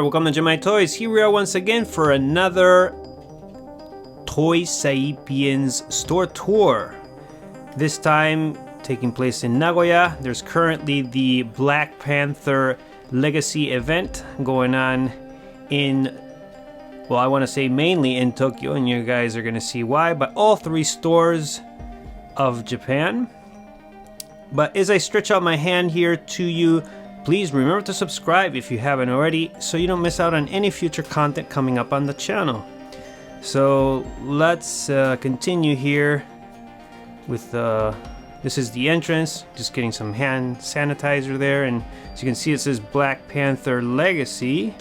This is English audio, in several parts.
there, welcome to GemiiToys. Here we are once again for another Toy Sapiens store tour. This time taking place in Nagoya. There's currently the Black Panther Legacy event going on in, well, I want to say mainly in Tokyo, and you guys are going to see why, but all three stores of Japan. But as I stretch out my hand here to you, please remember to subscribe if you haven't already, so you don't miss out on any future content coming up on the channel. So let's continue here with this is the entrance. Just getting some hand sanitizer there, and as you can see it says Black Panther Legacy.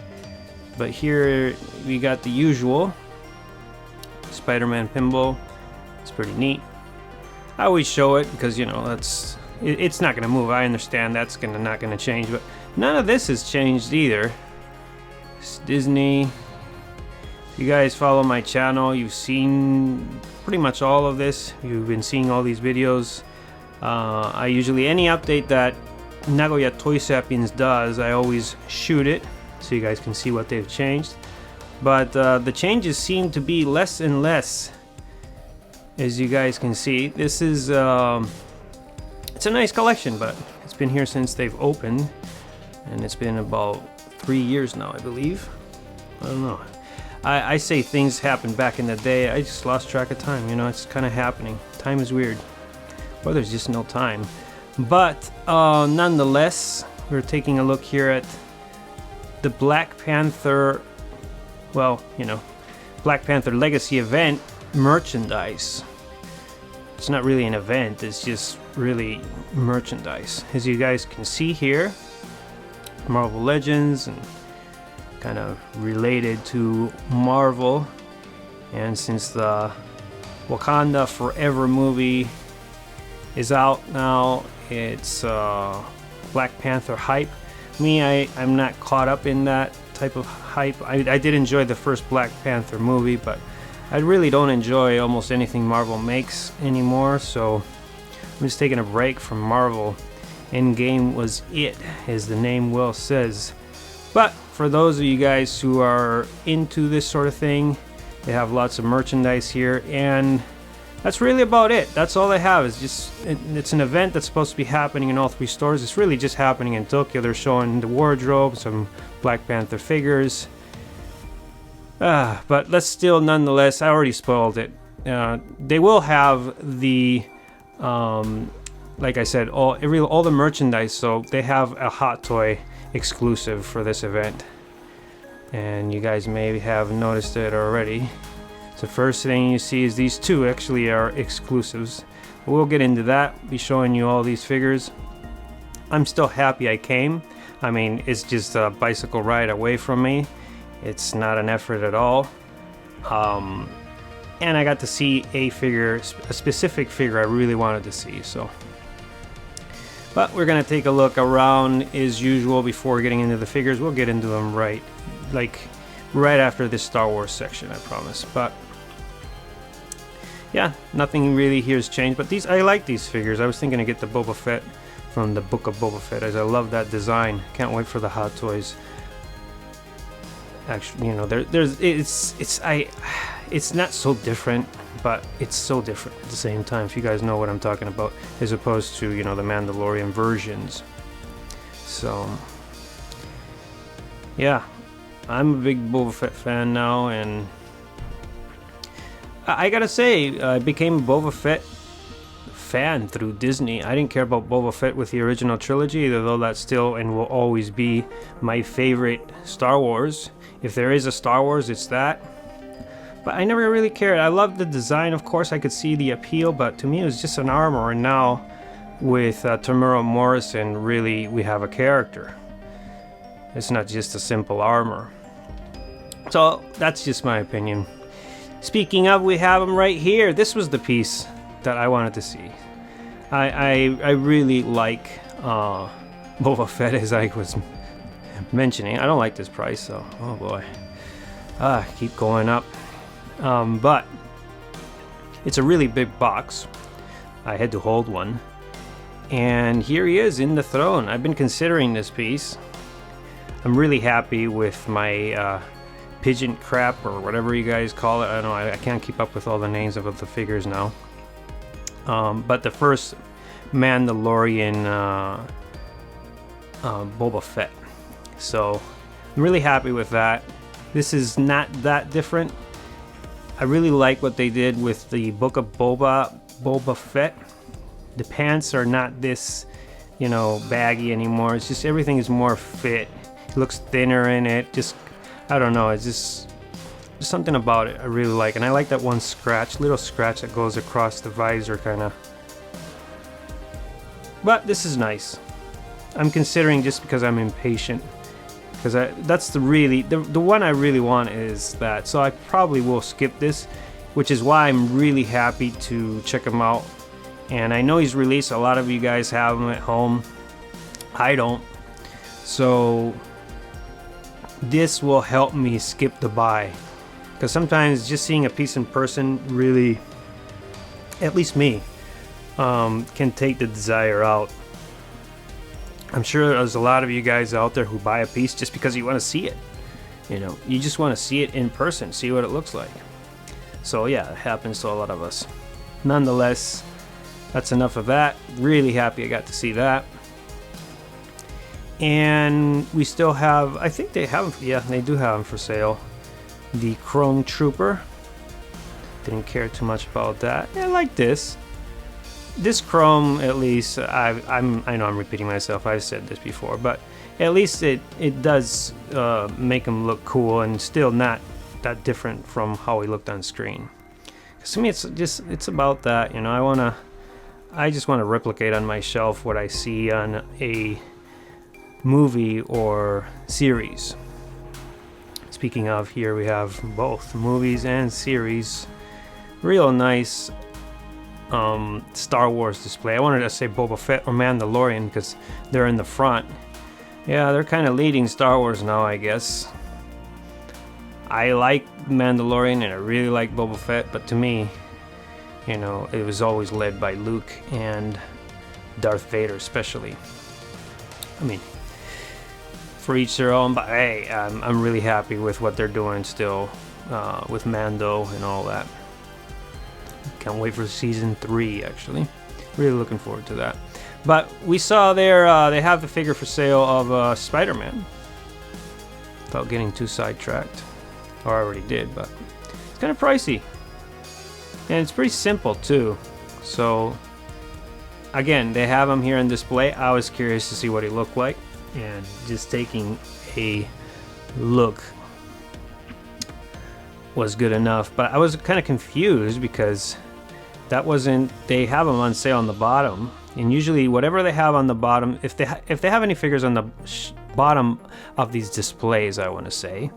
But here we got the usual Spider-Man pinball. It's pretty neat. I always show it because, you know, it's not gonna move. I understand that's not gonna change, but none of this has changed either. It's Disney. If you guys follow my channel, you've seen pretty much all of this. You've been seeing all these videos. I usually, any update that Nagoya Toy Sapiens does, I always shoot it so you guys can see what they've changed. But the changes seem to be less and less, as you guys can see. This is it's a nice collection, but it's been here since they've opened, and it's been about 3 years now, I believe. I don't know. I say things happened back in the day. I just lost track of time. You know, it's kind of happening. Time is weird, or there's just no time. But nonetheless, we're taking a look here at the Black Panther, well, you know, Black Panther Legacy event merchandise. It's not really an event, it's just really merchandise. As you guys can see here, Marvel Legends, and kind of related to Marvel. And since the Wakanda Forever movie is out now, it's Black Panther hype. I'm not caught up in that type of hype. I did enjoy the first Black Panther movie, but I really don't enjoy almost anything Marvel makes anymore, so I'm just taking a break from Marvel. Endgame was it, as the name well says. But for those of you guys who are into this sort of thing, they have lots of merchandise here, and that's really about it. That's all they have. It's an event that's supposed to be happening in all three stores. It's really just happening in Tokyo. They're showing the wardrobe, some Black Panther figures. But let's still, nonetheless, I already spoiled it. They will have the, like I said, all the merchandise. So they have a Hot Toy exclusive for this event, and you guys may have noticed it already. So first thing you see is these two actually are exclusives. We'll get into that. Be showing you all these figures. I'm still happy I came. I mean, it's just a bicycle ride away from me. It's not an effort at all. And I got to see a specific figure I really wanted to see. So, but we're gonna take a look around as usual before getting into the figures. We'll get into them right after this Star Wars section, I promise. But yeah, nothing really here has changed. But I like these figures. I was thinking to get the Boba Fett from the Book of Boba Fett, as I love that design. Can't wait for the Hot Toys. Actually, you know, it's not so different, but it's so different at the same time, if you guys know what I'm talking about, as opposed to, you know, the Mandalorian versions. So yeah, I'm a big Boba Fett fan now, and I gotta say, I became a Boba Fett fan through Disney. I didn't care about Boba Fett with the original trilogy, though that's still and will always be my favorite Star Wars. If there is a Star Wars, it's that. But I never really cared. I loved the design, of course. I could see the appeal, but to me it was just an armor. And now with Temuera Morrison, really we have a character. It's not just a simple armor. So that's just my opinion. Speaking of, we have him right here. This was the piece that I wanted to see. I really like Boba Fett, as I was mentioning. I don't like this price, so oh boy, keep going up. But it's a really big box. I had to hold one, and here he is in the throne. I've been considering this piece. I'm really happy with my pigeon crap, or whatever you guys call it. I don't know, I can't keep up with all the names of the figures now. But the first Mandalorian Boba Fett. So I'm really happy with that. This is not that different. I really like what they did with the Book of Boba Fett. The pants are not this, you know, baggy anymore. It's just everything is more fit. It looks thinner in it. Just, I don't know, it's just something about it I really like. And I like that one scratch, little scratch that goes across the visor kind of. But this is nice. I'm considering, just because I'm impatient, because that's the one I really want is that. So I probably will skip this, which is why I'm really happy to check him out. And I know he's released. A lot of you guys have him at home. I don't. So this will help me skip the buy, because sometimes just seeing a piece in person really, at least me, can take the desire out. I'm sure there's a lot of you guys out there who buy a piece just because you want to see it. You know, you just want to see it in person, see what it looks like. So yeah, it happens to a lot of us. Nonetheless, that's enough of that. Really happy I got to see that. And we still have, I think they have, yeah, they do have them for sale. The Chrome Trooper. Didn't care too much about that. Yeah, I like this. This Chrome, at least, I know I'm repeating myself, I've said this before, but at least it does make him look cool, and still not that different from how he looked on screen. 'Cause to me, it's about that, you know. I just want to replicate on my shelf what I see on a movie or series. Speaking of, here we have both movies and series. Real nice Star Wars display. I wanted to say Boba Fett or Mandalorian because they're in the front. Yeah, they're kind of leading Star Wars now, I guess. I like Mandalorian and I really like Boba Fett, but to me, you know, it was always led by Luke and Darth Vader especially. I mean, for each their own, but hey, I'm really happy with what they're doing still with Mando and all that. Can't wait for season 3, actually. Really looking forward to that. But we saw there, they have the figure for sale of Spider-Man. Without getting too sidetracked. Or I already did, but it's kind of pricey. And it's pretty simple, too. So, again, they have him here on display. I was curious to see what he looked like. And just taking a look was good enough. But I was kind of confused because that wasn't, they have them on sale on the bottom, and usually whatever they have on the bottom, if they have any figures on the bottom of these displays, I want to say,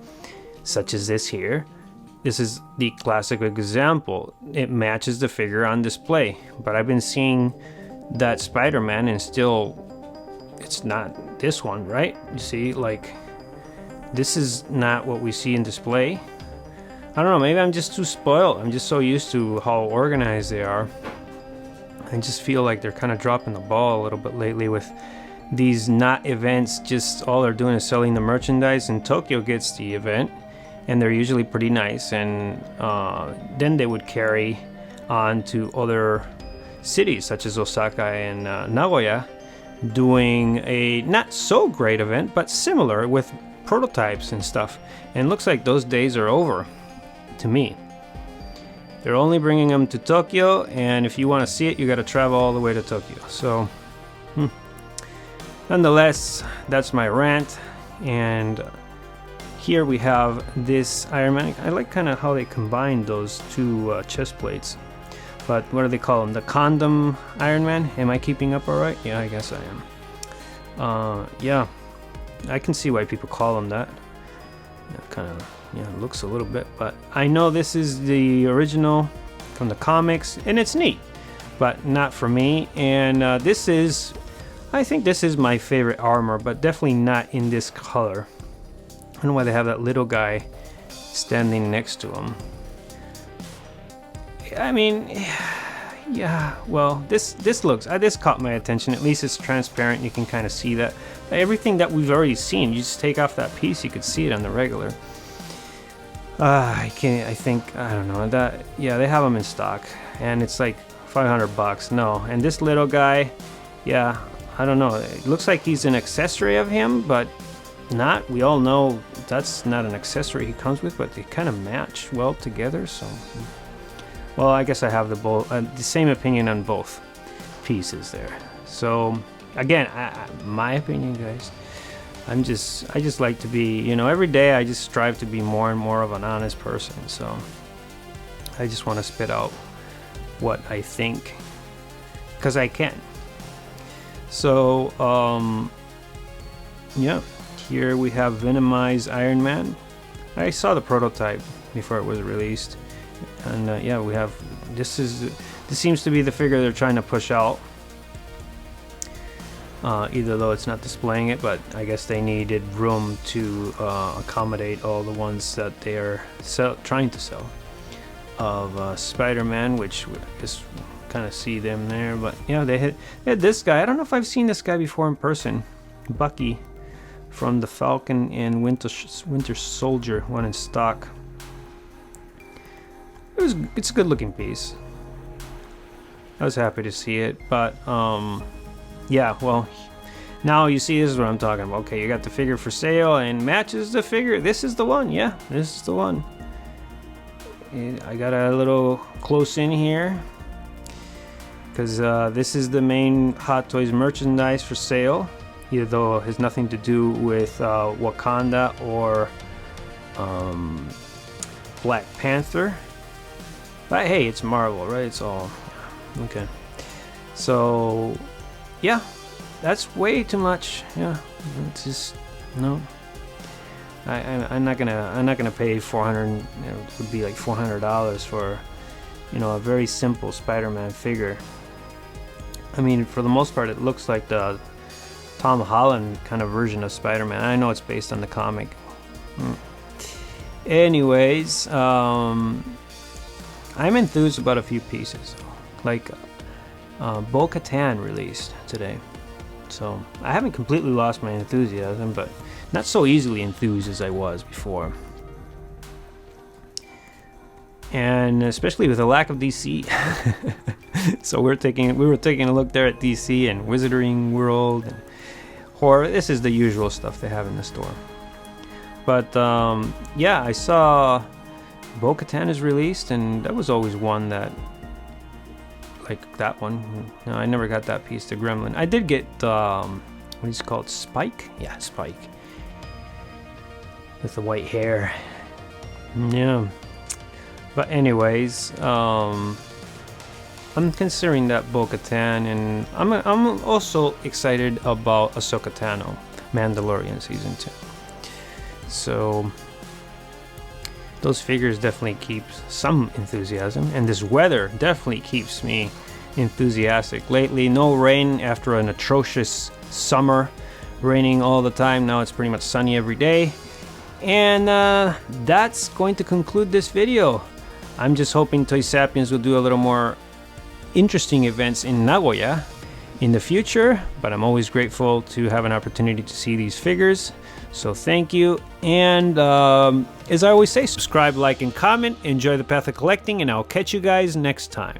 such as this here, this is the classic example. It matches the figure on display, but I've been seeing that Spider-Man and still it's not this one, right? You see, like, this is not what we see in display. I don't know, maybe I'm just too spoiled. I'm just so used to how organized they are. I just feel like they're kind of dropping the ball a little bit lately with these not events. Just all they're doing is selling the merchandise, and Tokyo gets the event, and they're usually pretty nice. And then they would carry on to other cities such as Osaka and Nagoya, doing a not so great event, but similar with prototypes and stuff. And it looks like those days are over. To me, they're only bringing them to Tokyo, and if you want to see it, you got to travel all the way to Tokyo. So nonetheless, that's my rant. And here we have this Iron Man. I like kind of how they combined those two chest plates, but what do they call them, the condom Iron Man? Am I keeping up all right? Yeah, I guess I am. Yeah, I can see why people call them that. Kind of, yeah, it looks a little bit, but I know this is the original from the comics, and it's neat, but not for me. And this is, I think this is my favorite armor, but definitely not in this color. I don't know why they have that little guy standing next to him. I mean, yeah, well, this looks, this caught my attention. At least it's transparent. You can kind of see that everything that we've already seen. You just take off that piece, you could see it on the regular. I don't know that. Yeah, they have them in stock, and it's like $500. No, and this little guy, yeah, I don't know. It looks like he's an accessory of him, but not. We all know that's not an accessory he comes with, but they kind of match well together. So, well, I guess I have the same opinion on both pieces there. So, again, my opinion, guys. I just like to be, you know, every day I just strive to be more and more of an honest person. So I just want to spit out what I think, because I can. So yeah, here we have Venomized Iron Man. I saw the prototype before it was released, and yeah, we have this seems to be the figure they're trying to push out. Either though it's not displaying it, but I guess they needed room to accommodate all the ones that they are trying to sell of Spider-Man, which I guess kind of see them there. But yeah, they had this guy. I don't know if I've seen this guy before in person. Bucky from the Falcon and Winter Soldier one in stock. It's a good looking piece. I was happy to see it, but yeah, well, now you see, this is what I'm talking about. Okay, you got the figure for sale and matches the figure. This is the one. Yeah, this is the one. I got a little close in here because this is the main Hot Toys merchandise for sale, either though it has nothing to do with Wakanda or Black Panther. But hey, it's Marvel, right? It's all okay. So yeah, that's way too much. Yeah, it's just no. I'm not gonna pay $400. It would be like $400 for, you know, a very simple Spider-Man figure. I mean, for the most part, it looks like the Tom Holland kind of version of Spider-Man. I know it's based on the comic. Anyways, I'm enthused about a few pieces, like Bo-Katan released today, so I haven't completely lost my enthusiasm, but not so easily enthused as I was before, and especially with the lack of DC. So we were taking a look there at DC and Wizarding World and horror. This is the usual stuff they have in the store. But yeah, I saw Bo-Katan is released, and that was always one that, like that one. No, I never got that piece, the Gremlin. I did get what is it called, Spike? Yeah, Spike, with the white hair. Yeah. But anyways, I'm considering that Bo-Katan, and I'm also excited about Ahsoka Tano, Mandalorian Season 2. So those figures definitely keep some enthusiasm, and this weather definitely keeps me enthusiastic. Lately, no rain after an atrocious summer, raining all the time. Now it's pretty much sunny every day. And that's going to conclude this video. I'm just hoping Toy Sapiens will do a little more interesting events in Nagoya in the future, but I'm always grateful to have an opportunity to see these figures. So thank you, and as I always say, subscribe, like, and comment. Enjoy the path of collecting, and I'll catch you guys next time.